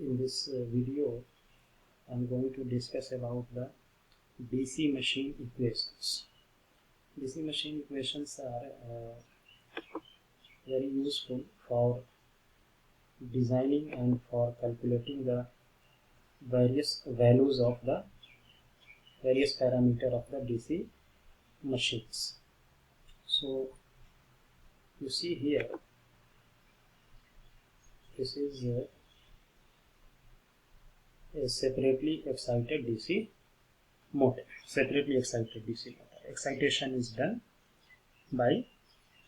In this video, I'm going to discuss about the DC machine equations. DC machine equations are very useful for designing and for calculating the various values of the various parameter of the DC machines. So you see here, this is a separately excited DC motor. Excitation is done by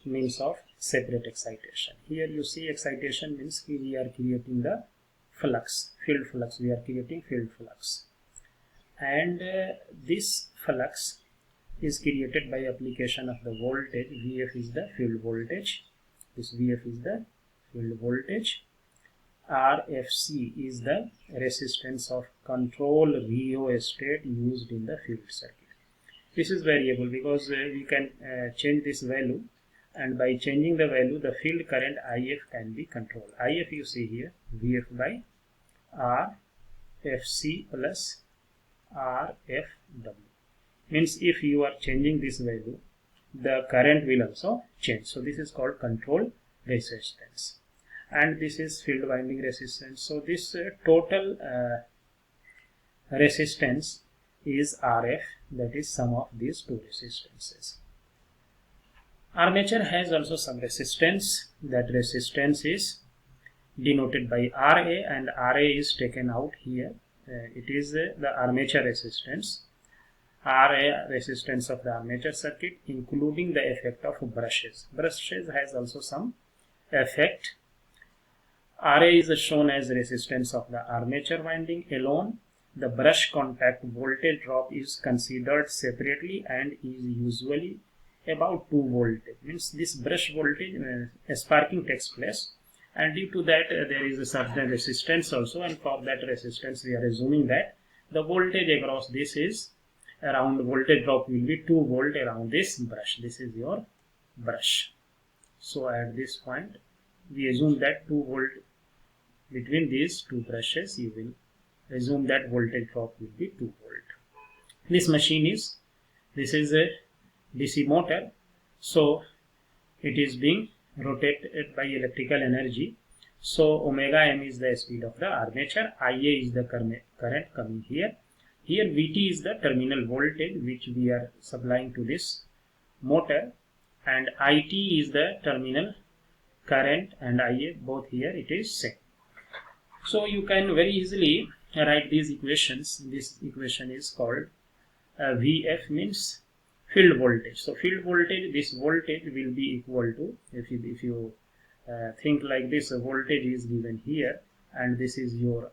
means of separate excitation. Here you see excitation means we are creating the flux, field flux. We are creating field flux, and this flux is created by application of the voltage. Vf is the field voltage. This Vf is the field voltage. RFC is the resistance of control rheostat used in the field circuit. This is variable because we can change this value, and by changing the value, the field current IF can be controlled. IF you see here, Vf by RFC plus RFW. Means if you are changing this value, the current will also change. So this is called control resistance. And this is field winding resistance. So this total resistance is RF, that is sum of these two resistances. Armature has also some resistance. That resistance is denoted by RA, and RA is taken out here. It is the armature resistance. RA resistance of the armature circuit, including the effect of brushes. Brushes has also some effect. RA is shown as resistance of the armature winding alone. The brush contact voltage drop is considered separately and is usually about 2 volt. Means this brush voltage sparking takes place, and due to that there is a certain resistance also, and for that resistance we are assuming that the voltage across this is around, voltage drop will be 2 volt around this brush. This is your brush. So at this point we assume that 2 volt between these two brushes. You will assume that voltage drop will be 2 volt. This machine is, this is a DC motor, so it is being rotated by electrical energy. So omega m is the speed of the armature, Ia is the current coming here. Here Vt is the terminal voltage which we are supplying to this motor, and It is the terminal current, and Ia both here it is same. So you can very easily write these equations. This equation is called Vf, means field voltage. So field voltage, this voltage will be equal to, if you think like this, voltage is given here, and this is your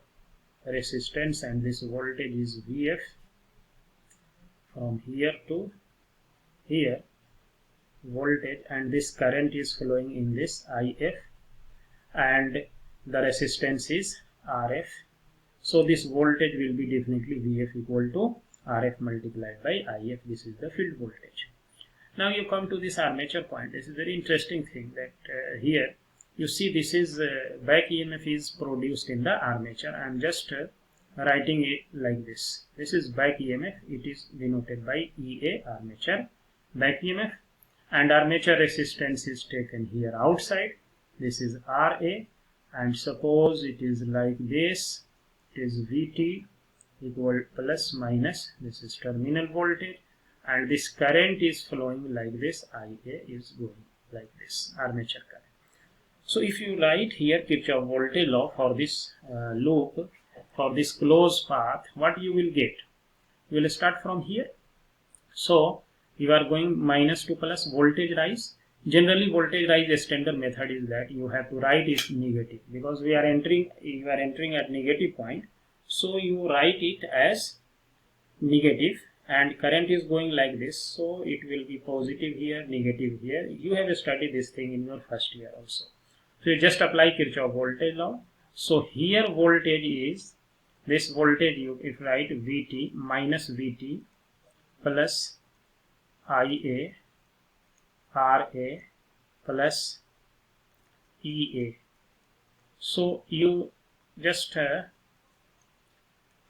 resistance, and this voltage is Vf from here to here voltage, and this current is flowing in this If, and the resistance is Rf. So this voltage will be definitely Vf equal to Rf multiplied by If. This is the field voltage. Now you come to this armature point. This is very interesting thing that here you see this is back EMF is produced in the armature. I am just writing it like this. This is back EMF. It is denoted by EA, armature back EMF, and armature resistance is taken here outside. This is Ra, and suppose it is like this. It is Vt equal plus minus, this is terminal voltage, and this current is flowing like this. Ia is going like this, armature current. So if you write here Kirchhoff voltage law for this loop, for this closed path, what you will get? You will start from here. So you are going minus to plus, voltage rise. Generally voltage rise standard method is that you have to write it negative, because you are entering at negative point. So you write it as negative, and current is going like this. So it will be positive here, negative here. You have studied this thing in your first year also. So you just apply Kirchhoff voltage law. So here voltage is, this voltage you write Vt minus Vt plus Ia Ra plus Ea. So you just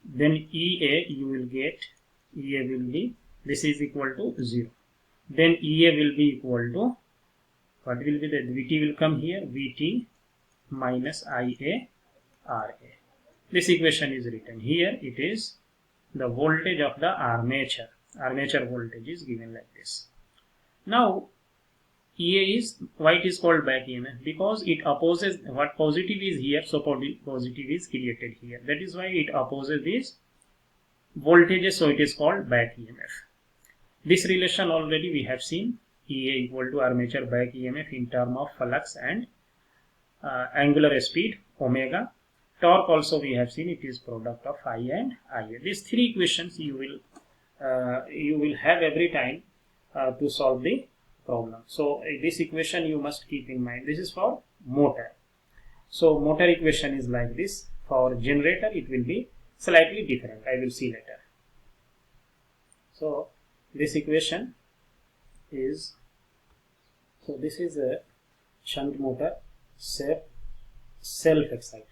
then EA you will get, EA will be, this is equal to 0. Then EA will be equal to, what will be the VT will come here, VT minus IA RA. This equation is written here. It is the voltage of the armature. Armature voltage is given like this. Now EA is, why it is called back EMF? Because it opposes what positive is here, so positive is created here. That is why it opposes these voltages, so it is called back EMF. This relation already we have seen, EA equal to armature back EMF in term of flux and angular speed omega. Torque also we have seen, it is product of I and IA. These three equations you will have every time to solve the problem. So this equation you must keep in mind. This is for motor. So motor equation is like this. For generator it will be slightly different. I will see later. So this equation is, so this is a shunt motor self-excited.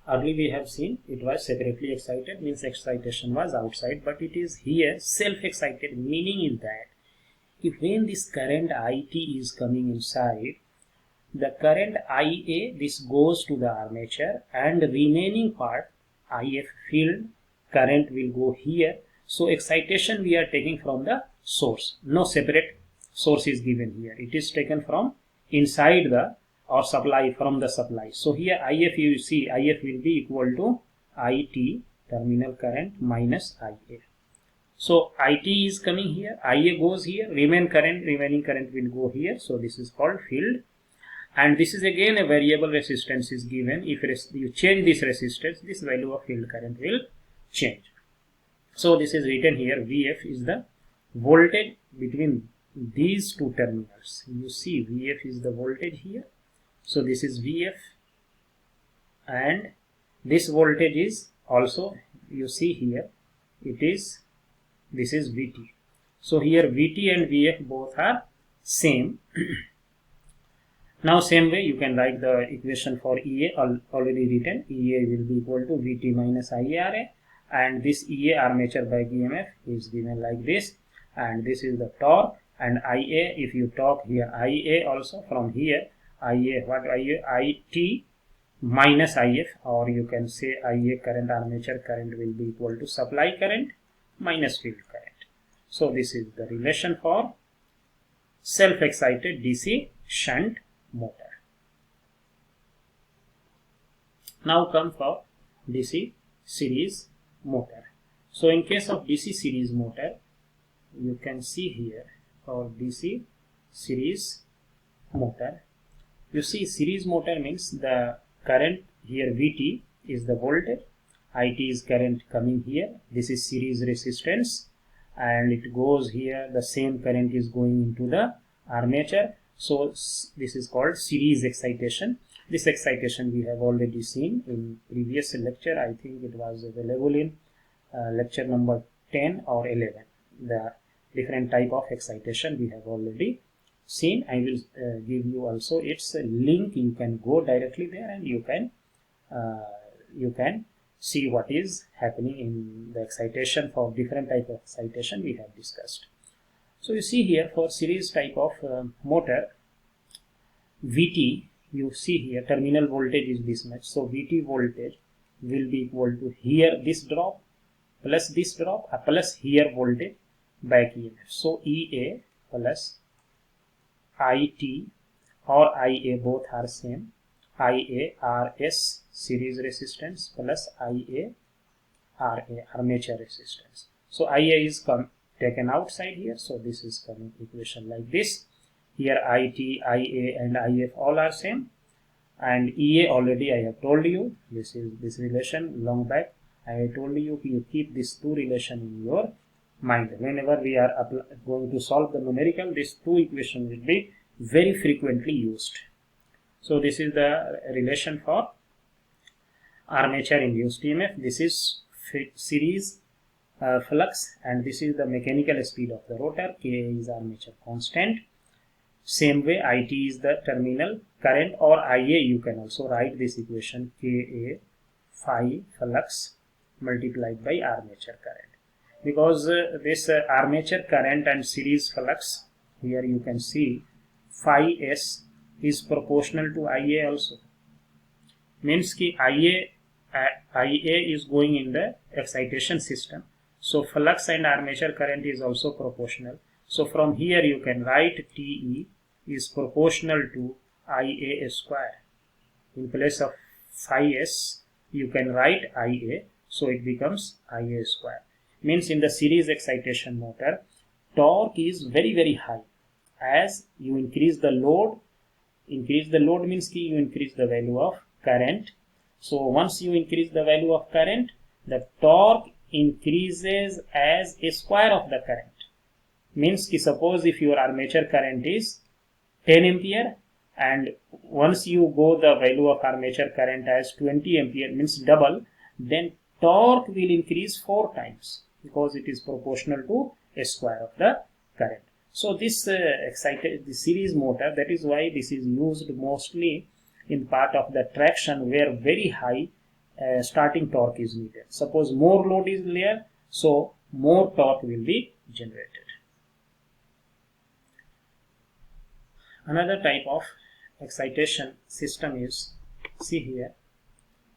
Earlier we have seen it was separately excited, means excitation was outside, but it is here self-excited, meaning is that if when this current IT is coming inside, the current IA, this goes to the armature, and the remaining part IF field current will go here. So excitation we are taking from the source. No separate source is given here. It is taken from inside the or supply, from the supply. So here IF, you see IF will be equal to IT terminal current minus IA. So IT is coming here, IA goes here, remaining current will go here. So this is called field. And this is again a variable resistance is given. If you change this resistance, this value of field current will change. So this is written here, VF is the voltage between these two terminals. You see VF is the voltage here. So this is VF, and this voltage is also, you see here, it is, this is VT. So here VT and VF both are same. Now same way you can write the equation for EA already written. EA will be equal to VT minus IARA, and this EA armature back EMF is given like this, and this is the torque, and IA, if you talk here IA also from here, IA, what IA? IT minus IF, or you can say IA current, armature current will be equal to supply current minus field current. So this is the relation for self-excited DC shunt motor. Now come for DC series motor. So in case of DC series motor, you can see here for DC series motor, you see series motor means the current here VT is the voltage, IT is current coming here, this is series resistance, and it goes here, the same current is going into the armature. So this is called series excitation. This excitation we have already seen in previous lecture. I think it was available in lecture number 10 or 11. The different type of excitation we have already seen. I will give you also its link. You can go directly there and you can see what is happening in the excitation for different type of excitation we have discussed. So you see here for series type of motor, VT, you see here terminal voltage is this much. So VT voltage will be equal to here this drop plus this drop plus here voltage back EMF. So EA plus IT or IA both are same. IA RS series resistance plus IA RA armature resistance. So IA is taken outside here. So this is coming equation like this. Here IT, IA and IF all are same. And EA already I have told you. This is this relation long back. I told you keep these two relation in your mind. Whenever we are going to solve the numerical, these two equations will be very frequently used. So this is the relation for armature induced EMF. This is series flux, and this is the mechanical speed of the rotor. Ka is armature constant. Same way IT is the terminal current, or IA you can also write this equation Ka phi flux multiplied by armature current, because this armature current and series flux, here you can see phi s is proportional to Ia also. Means ki Ia is going in the excitation system, so flux and armature current is also proportional. So from here you can write Te is proportional to Ia square. In place of phi s you can write Ia, so it becomes Ia square. Means in the series excitation motor, torque is very high. As you increase the load means ki you increase the value of current. So once you increase the value of current, the torque increases as a square of the current. Means ki suppose if your armature current is 10 ampere, and once you go the value of armature current as 20 ampere, means double, then torque will increase 4 times, because it is proportional to a square of the current. So this the series motor, that is why this is used mostly in part of the traction where very high starting torque is needed. Suppose more load is there, so more torque will be generated. Another type of excitation system is, see here,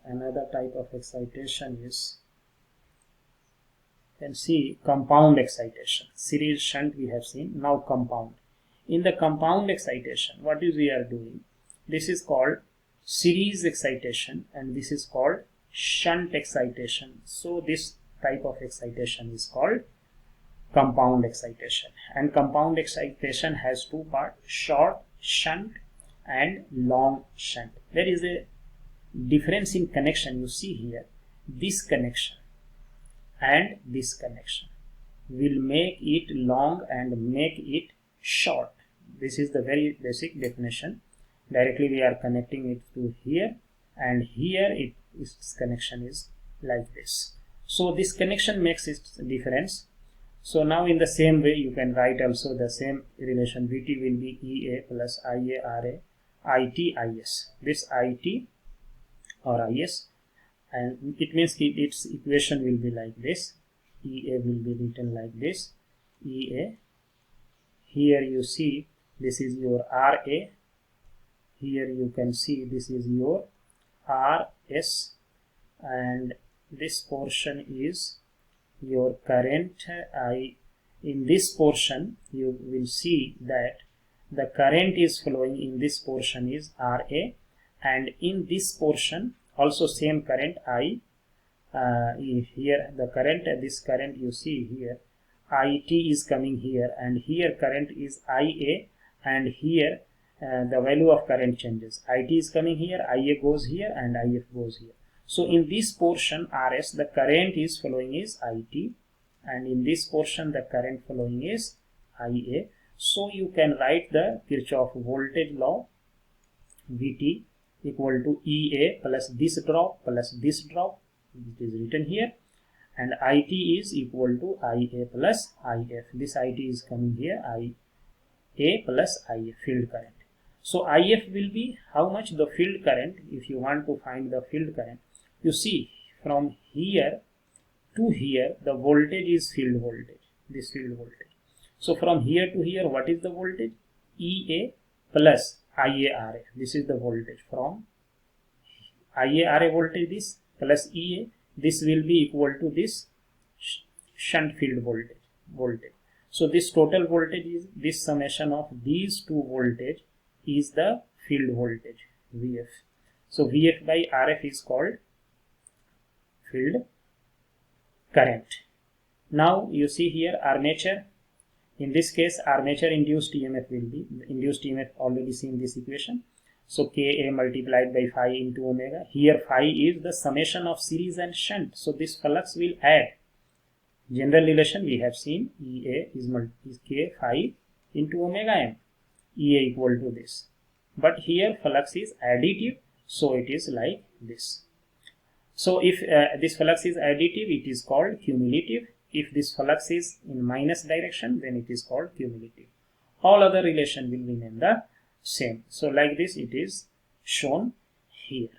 another type of excitation is, you can see compound excitation. Series shunt we have seen, now compound. In the compound excitation, what is we are doing? This is called series excitation and this is called shunt excitation. So this type of excitation is called compound excitation, and compound excitation has two parts, short shunt and long shunt. There is a difference in connection. You see here, this connection and this connection will make it long and make it short. This is the very basic definition. Directly we are connecting it to here, and here its connection is like this. So this connection makes its difference. So now in the same way you can write also the same relation. Vt will be Ea plus Ia Ra It Is. This It or Is, and it means its equation will be like this. Ea will be written like this. Ea, here you see this is your Ra, here you can see this is your Rs, and this portion is your current I. In this portion you will see that the current is flowing in this portion is Ra, and in this portion also same current I. Here the current, this current you see here, It is coming here, and here current is Ia, and here the value of current changes. It is coming here, Ia goes here, and If goes here. So in this portion Rs, the current is flowing is It, and in this portion the current flowing is Ia. So you can write the Kirchhoff voltage law, Vt equal to Ea plus this drop plus this drop, it is written here, and It is equal to Ia plus If. This It is coming here, Ia plus If, field current. So If will be how much? The field current. If you want to find the field current, you see from here to here the voltage is field voltage, this field voltage. So from here to here what is the voltage? Ea plus IaRa. This is the voltage from IaRa voltage, this plus Ea. This will be equal to this shunt field voltage. So this total voltage is, this summation of these two voltage is the field voltage Vf. So Vf by Rf is called field current. Now you see here armature. In this case armature induced EMF will be, induced EMF already seen this equation. So Ka multiplied by phi into omega. Here phi is the summation of series and shunt. So this flux will add. General relation we have seen, Ea is K phi into omega m. Ea equal to this. But here flux is additive, so it is like this. So if this flux is additive, it is called cumulative. If this flux is in minus direction, then it is called cumulative. All other relation will remain the same. So like this it is shown here.